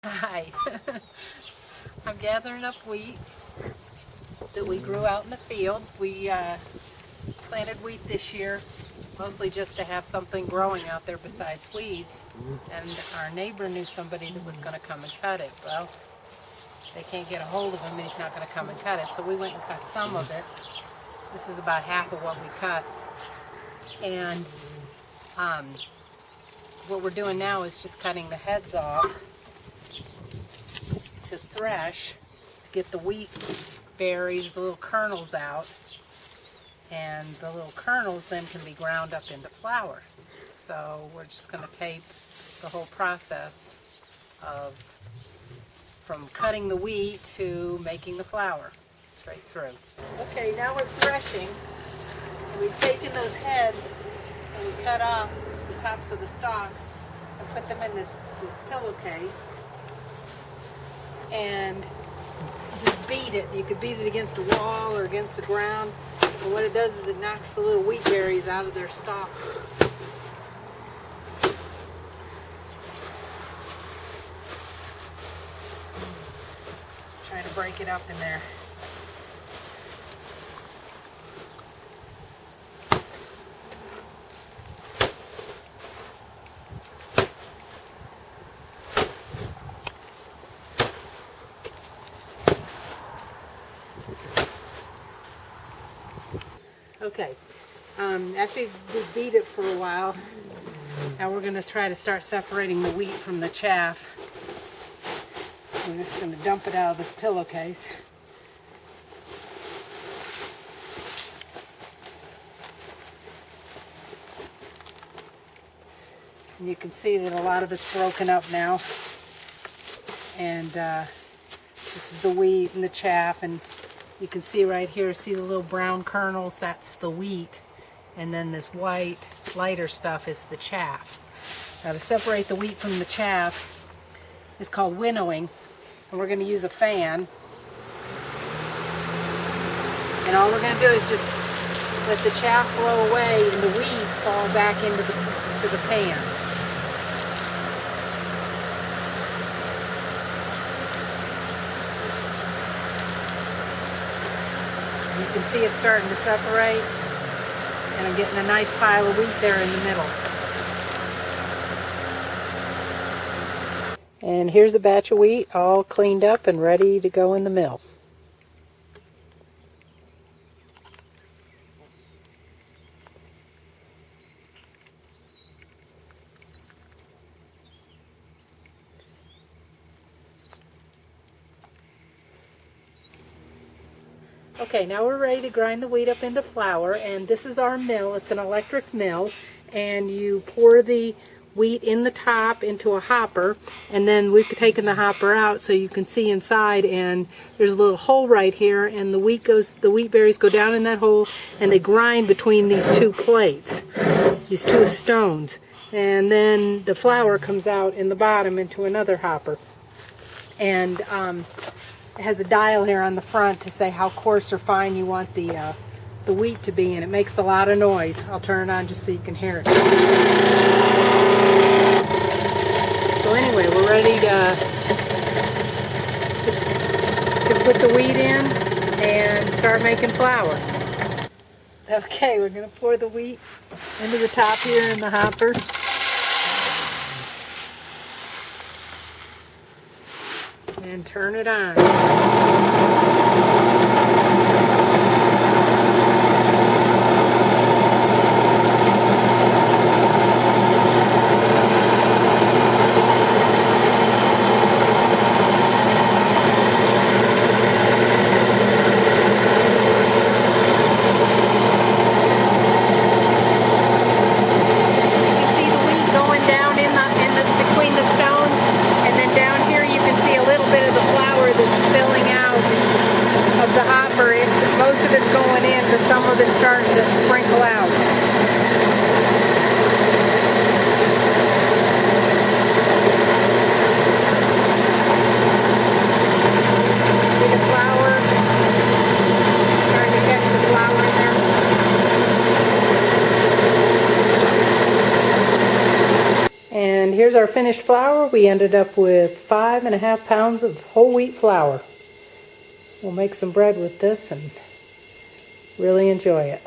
Hi. I'm gathering up wheat that we grew out in the field. We planted wheat this year, mostly just to have something growing out there besides weeds. And our neighbor knew somebody that was going to come and cut it. Well, they can't get a hold of him and he's not going to come and cut it. So we went and cut some of it. This is about half of what we cut. And what we're doing now is just cutting the heads off to thresh, to get the wheat berries, the little kernels out, and the little kernels then can be ground up into flour. So we're just going to tape the whole process of from cutting the wheat to making the flour straight through. Okay, now we're threshing. We've taken those heads and we cut off the tops of the stalks and put them in this pillowcase and just beat it. You could beat it against a wall or against the ground. And what it does is it knocks the little wheat berries out of their stalks. Let's try to break it up in there. Okay, after we beat it for a while, now we're going to try to start separating the wheat from the chaff. We're just going to dump it out of this pillowcase. And you can see that a lot of it's broken up now. And this is the wheat and the chaff, and you can see right here, see the little brown kernels, that's the wheat. And then this white, lighter stuff is the chaff. Now to separate the wheat from the chaff is called winnowing. And we're going to use a fan. And all we're going to do is just let the chaff blow away and the wheat fall back into the pan. You can see it's starting to separate, and I'm getting a nice pile of wheat there in the middle. And here's a batch of wheat all cleaned up and ready to go in the mill. Okay, now we're ready to grind the wheat up into flour, and this is our mill. It's an electric mill, and you pour the wheat in the top into a hopper, and then we've taken the hopper out so you can see inside, and there's a little hole right here, and the wheat berries go down in that hole, and they grind between these two plates, these two stones, and then the flour comes out in the bottom into another hopper. And it has a dial here on the front to say how coarse or fine you want the wheat to be, and it makes a lot of noise. I'll turn it on just so you can hear it. So anyway, we're ready to put the wheat in and start making flour. Okay, we're going to pour the wheat into the top here in the hopper. And turn it on. Between the stones, and then down here you can see a little bit of the flour that's spilling out of the hopper. Most of it's going in, but some of it's starting to sprinkle out. See the flour? Starting to catch the flour in there. And here's our our finished flour, we ended up with 5.5 pounds of whole wheat flour. We'll make some bread with this and really enjoy it.